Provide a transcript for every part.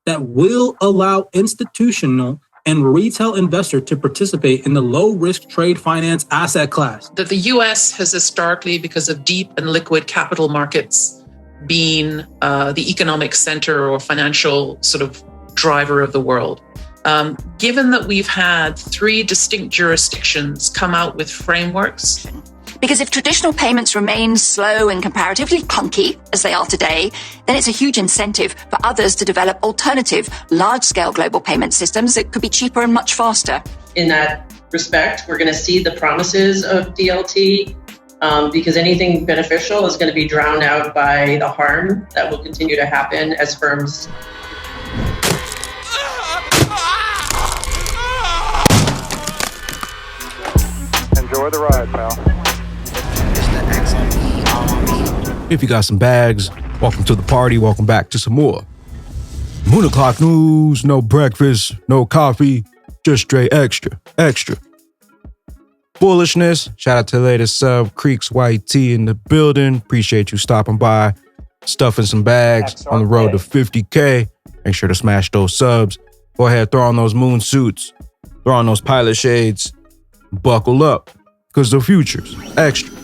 that will allow institutional and retail investors to participate in the low-risk trade finance asset class. That the US has historically, because of deep and liquid capital markets, been the economic center or financial sort of driver of the world. Given that we've had 3 distinct jurisdictions come out with frameworks. Because if traditional payments remain slow and comparatively clunky, as they are today, then it's a huge incentive for others to develop alternative, large-scale global payment systems that could be cheaper and much faster. In that respect, we're going to see the promises of DLT because anything beneficial is going to be drowned out by the harm that will continue to happen as firms. Enjoy the ride, pal. If you got some bags, welcome to the party. Welcome back to some more Moon O'Clock News. No breakfast, no coffee, just straight extra. Bullishness. Shout out to the latest sub, Creeks YT in the building. Appreciate you stopping by, stuffing some bags on the road to 50K. Make sure to smash those subs. Go ahead, throw on those moon suits, throw on those pilot shades, buckle up, because the future's extra.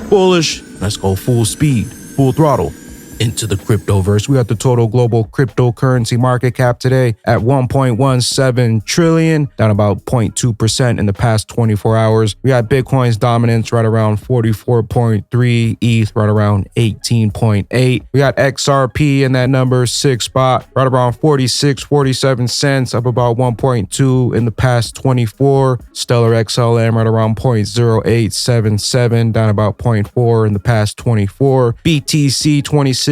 Bullish. Let's go full speed, full throttle into the cryptoverse. We got the total global cryptocurrency market cap today at 1.17 trillion, down about 0.2% in the past 24 hours. We got Bitcoin's dominance right around 44.3, ETH right around 18.8. We got XRP in that number 6 spot, right around 47 cents, up about 1.2 in the past 24. Stellar XLM right around 0.0877, down about 0.4 in the past 24. BTC 26,642,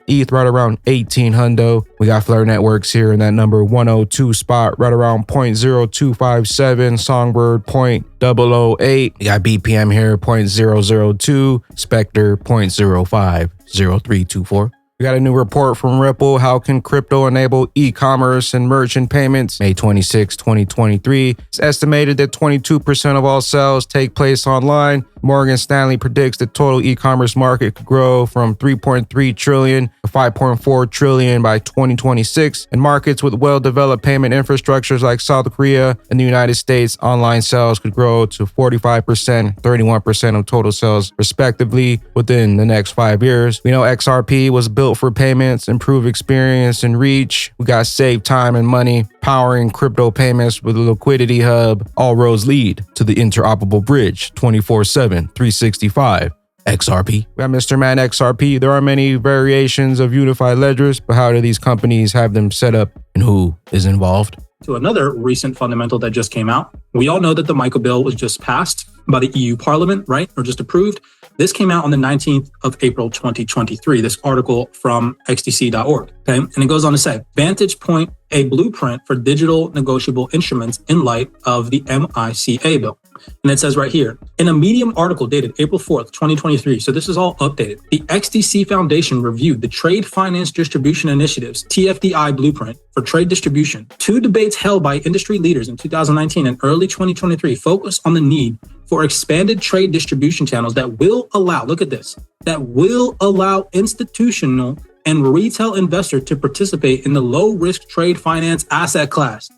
ETH right around 18 hundo. We got Flare Networks here in that number 102 spot, right around 0.0257. Songbird 0.008. We got BPM here 0.002. Spectre 0.050324. We got a new report from Ripple. How can crypto enable e-commerce and merchant payments? May 26, 2023. It's estimated that 22% of all sales take place online. Morgan Stanley predicts the total e-commerce market could grow from 3.3 trillion to 5.4 trillion by 2026. In markets with well-developed payment infrastructures like South Korea and the United States, online sales could grow to 45%, 31% of total sales, respectively, within the next 5 years. We know XRP was built for payments, improve experience and reach. We got save time and money, powering crypto payments with a liquidity hub. All roads lead to the interoperable bridge 24/7. 365 XRP. We got Mr. Man XRP. There are many variations of unified ledgers, but how do these companies have them set up and who is involved? To another recent fundamental that just came out. We all know that the MiCA bill was just passed by the EU Parliament, right? Or just approved. This came out on the 19th of April, 2023, this article from xdc.org, okay? And it goes on to say, Vantage Point, a blueprint for digital negotiable instruments in light of the MiCA bill. And it says right here, in a Medium article dated April 4th, 2023, so this is all updated, the XDC Foundation reviewed the Trade Finance Distribution Initiative's TFDI blueprint for trade distribution. 2 debates held by industry leaders in 2019 and early 2023 focus on the need for expanded trade distribution channels that will allow, look at this, that will allow institutional and retail investors to participate in the low-risk trade finance asset class.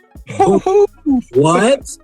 What?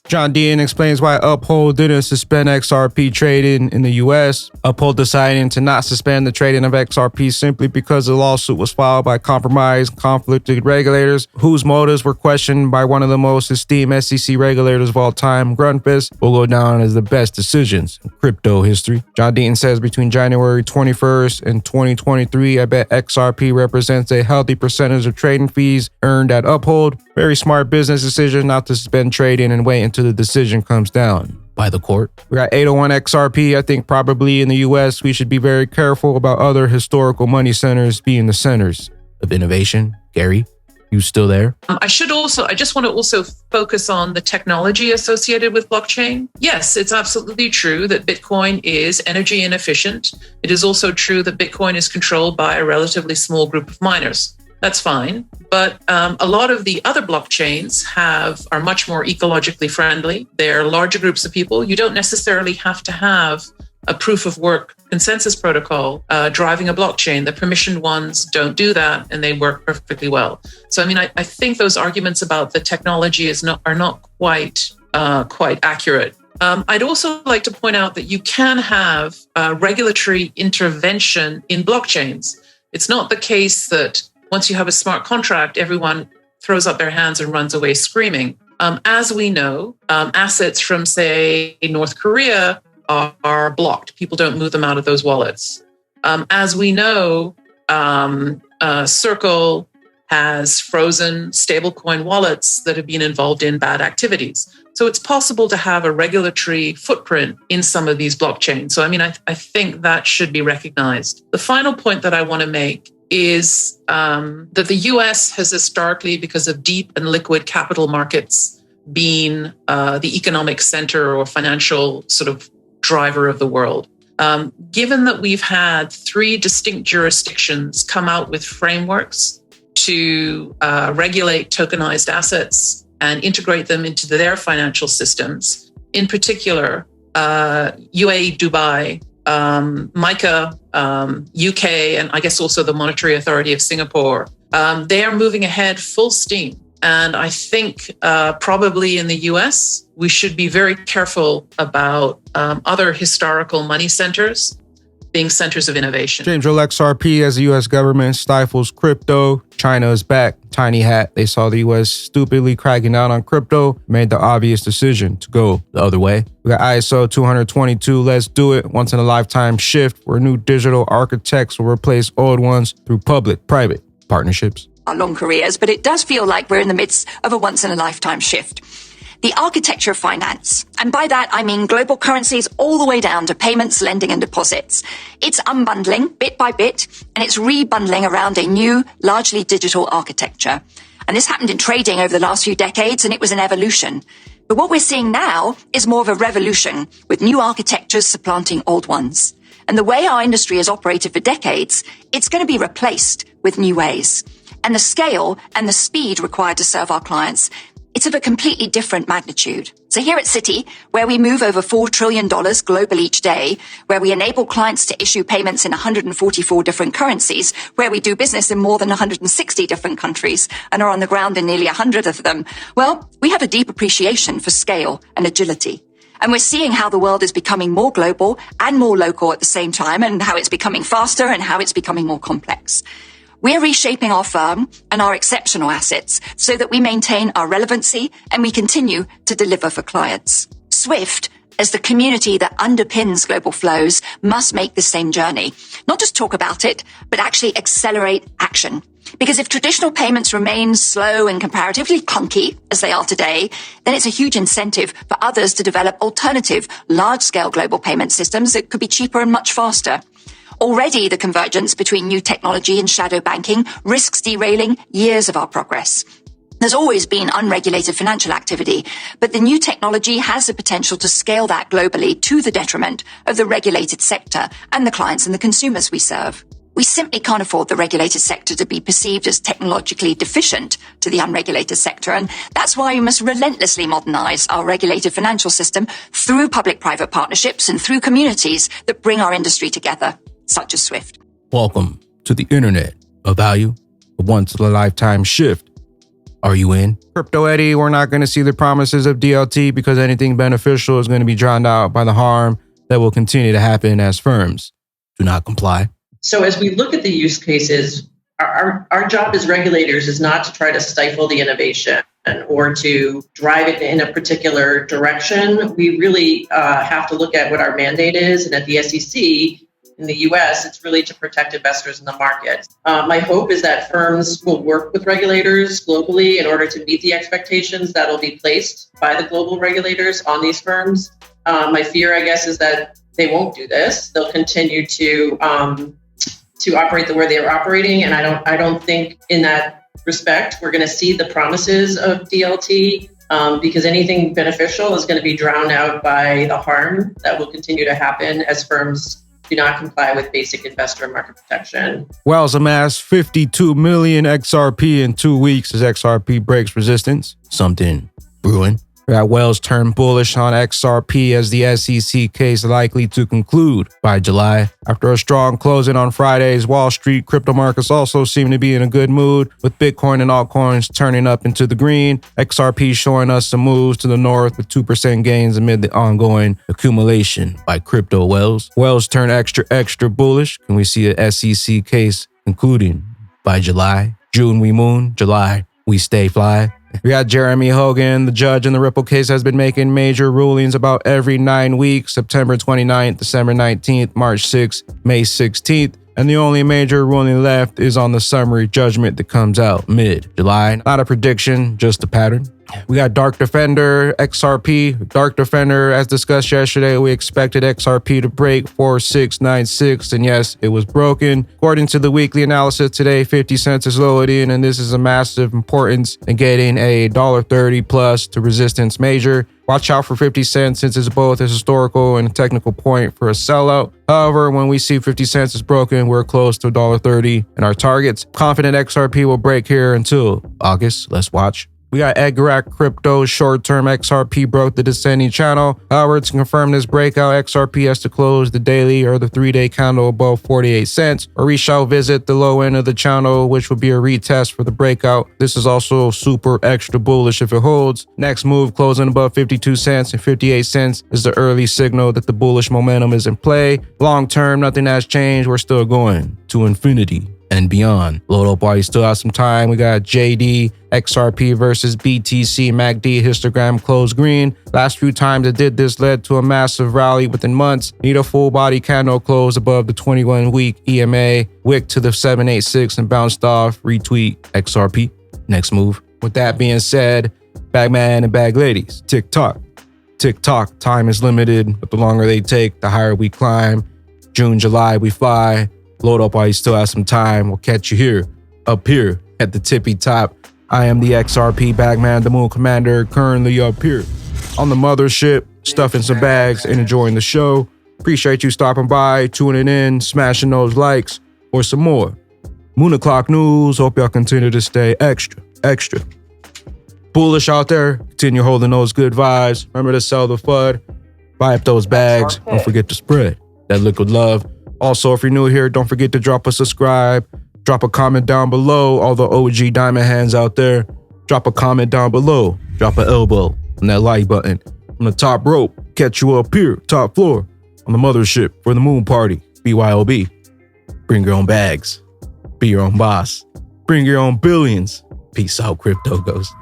John Dean explains why Uphold didn't suspend XRP trading in the US. Uphold deciding to not suspend the trading of XRP simply because the lawsuit was filed by compromised, conflicted regulators whose motives were questioned by one of the most esteemed SEC regulators of all time. Grunfist will go down as the best decisions in crypto history. John Dean says between January 21st and 2023, I bet XRP represents a healthy percentage of trading fees earned at Uphold. Very smart business decision not to suspend trading and wait until the decision comes down by the court. We got 801 XRP. I think probably in the US, we should be very careful about other historical money centers being the centers of innovation. Gary, you still there? I just want to also focus on the technology associated with blockchain. Yes, it's absolutely true that Bitcoin is energy inefficient. It is also true that Bitcoin is controlled by a relatively small group of miners. That's fine. But a lot of the other blockchains are much more ecologically friendly. They're larger groups of people. You don't necessarily have to have a proof of work consensus protocol driving a blockchain. The permissioned ones don't do that, and they work perfectly well. So, I mean, I think those arguments about the technology are not quite accurate. I'd also like to point out that you can have regulatory intervention in blockchains. It's not the case that once you have a smart contract, everyone throws up their hands and runs away screaming. As we know, assets from, say, North Korea are blocked. People don't move them out of those wallets. As we know, Circle has frozen stablecoin wallets that have been involved in bad activities. So it's possible to have a regulatory footprint in some of these blockchains. So, I mean, I think that should be recognized. The final point that I want to make is that the US has historically, because of deep and liquid capital markets, been the economic center or financial sort of driver of the world. Given that we've had 3 distinct jurisdictions come out with frameworks to regulate tokenized assets and integrate them into their financial systems, in particular, UAE, Dubai, MICA, UK, and I guess also the Monetary Authority of Singapore, they are moving ahead full steam. And I think probably in the US, we should be very careful about other historical money centers being centers of innovation. James Earl XRP, as the U.S. government stifles crypto, China is back. Tiny hat. They saw the U.S. stupidly cracking down on crypto, made the obvious decision to go the other way. We got ISO 222, let's do it. Once in a lifetime shift where new digital architects will replace old ones through public-private partnerships. Our long careers, but it does feel like we're in the midst of a once-in-a-lifetime shift. The architecture of finance, and by that I mean global currencies all the way down to payments, lending and deposits. It's unbundling bit by bit, and it's rebundling around a new, largely digital architecture. And this happened in trading over the last few decades, and it was an evolution. But what we're seeing now is more of a revolution, with new architectures supplanting old ones. And the way our industry has operated for decades, it's going to be replaced with new ways. And the scale and the speed required to serve our clients, it's of a completely different magnitude. So here at Citi, where we move over $4 trillion global each day, where we enable clients to issue payments in 144 different currencies, where we do business in more than 160 different countries and are on the ground in nearly 100 of them, well, we have a deep appreciation for scale and agility. And we're seeing how the world is becoming more global and more local at the same time, and how it's becoming faster and how it's becoming more complex. We're reshaping our firm and our exceptional assets so that we maintain our relevancy and we continue to deliver for clients. SWIFT, as the community that underpins global flows, must make the same journey. Not just talk about it, but actually accelerate action. Because if traditional payments remain slow and comparatively clunky, as they are today, then it's a huge incentive for others to develop alternative, large-scale global payment systems that could be cheaper and much faster. Already, the convergence between new technology and shadow banking risks derailing years of our progress. There's always been unregulated financial activity, but the new technology has the potential to scale that globally to the detriment of the regulated sector and the clients and the consumers we serve. We simply can't afford the regulated sector to be perceived as technologically deficient to the unregulated sector, and that's why we must relentlessly modernize our regulated financial system through public-private partnerships and through communities that bring our industry together, such as SWIFT. Welcome to the internet of value, a once-in-a-lifetime shift. Are you in? Crypto Eddie, we're not going to see the promises of DLT because anything beneficial is going to be drowned out by the harm that will continue to happen as firms do not comply. So as we look at the use cases, our job as regulators is not to try to stifle the innovation or to drive it in a particular direction. We really have to look at what our mandate is. And at the SEC, in the US, it's really to protect investors in the market. My hope is that firms will work with regulators globally in order to meet the expectations that will be placed by the global regulators on these firms. My fear, I guess, is that they won't do this. They'll continue to operate the way they are operating, and I don't think in that respect we're going to see the promises of DLT because anything beneficial is going to be drowned out by the harm that will continue to happen as firms do not comply with basic investor market protection. Wells amassed 52 million XRP in 2 weeks as XRP breaks resistance. Something brewing. That Wells turned bullish on XRP as the SEC case likely to conclude by July. After a strong closing on Friday's Wall Street, crypto markets also seem to be in a good mood, with Bitcoin and altcoins turning up into the green. XRP showing us some moves to the north with 2% gains amid the ongoing accumulation by crypto whales. Wells turned extra bullish. Can we see a SEC case concluding by July? June we moon, July we stay fly. We got Jeremy Hogan, the judge in the Ripple case, has been making major rulings about every 9 weeks, September 29th, December 19th, March 6th, May 16th. And the only major ruling left is on the summary judgment that comes out mid-July. Not a prediction, just a pattern. We got Dark Defender, XRP. Dark Defender, as discussed yesterday, we expected XRP to break 4696, and yes, it was broken. According to the weekly analysis today, 50 cents is lowered in, and this is a massive importance in getting a $1.30 plus to resistance major. Watch out for 50 cents since it's both a historical and a technical point for a sellout. However, when we see 50 cents is broken, we're close to $1.30 in our targets. Confident XRP will break here until August. Let's watch. We got EDGARAC Crypto, short-term XRP broke the descending channel. However, to confirm this breakout, XRP has to close the daily or the 3-day candle above 48 cents, or we shall visit the low end of the channel, which will be a retest for the breakout. This is also super extra bullish if it holds. Next move, closing above 52 cents and 58 cents is the early signal that the bullish momentum is in play. Long-term, nothing has changed. We're still going to infinity and beyond. Load up while you still have some time. We got JD, XRP versus BTC, MACD histogram closed green. Last few times it did this led to a massive rally within months. Need a full body candle close above the 21-week EMA, wick to the 786 and bounced off, retweet XRP. Next move. With that being said, Bagman and Bag Ladies, TikTok. TikTok, time is limited, but the longer they take, the higher we climb. June, July, we fly. Load up while you still have some time. We'll catch you here, up here at the tippy top. I am the XRP Bagman, the Moon Commander, currently up here on the mothership, stuffing some bags and enjoying the show. Appreciate you stopping by, tuning in, smashing those likes, or some more. Moon o'clock news. Hope y'all continue to stay extra bullish out there. Continue holding those good vibes. Remember to sell the FUD. Buy up those bags. Don't forget to spread that liquid love. Also, if you're new here, don't forget to drop a subscribe. Drop a comment down below. All the OG diamond hands out there, drop a comment down below. Drop an elbow on that like button. From the top rope, catch you up here, top floor, on the mothership for the moon party. BYOB. Bring your own bags. Be your own boss. Bring your own billions. Peace out, crypto ghost.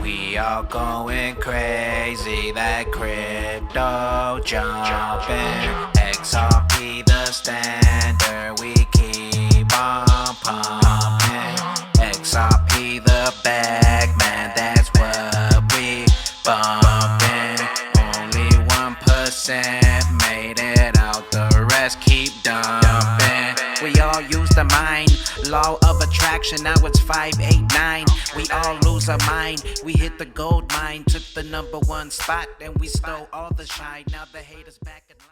We are going crazy, that crypto jumping. XRP the standard, we keep on pumping. XRP the bag, man, that's what we bumping. Only 1% made it out, the rest keep dumping. We all use the mind, law of attraction, now it's 589. We all lose our mind, we hit the gold mine, took the #1 spot, and we stole all the shine. Now the haters back in line.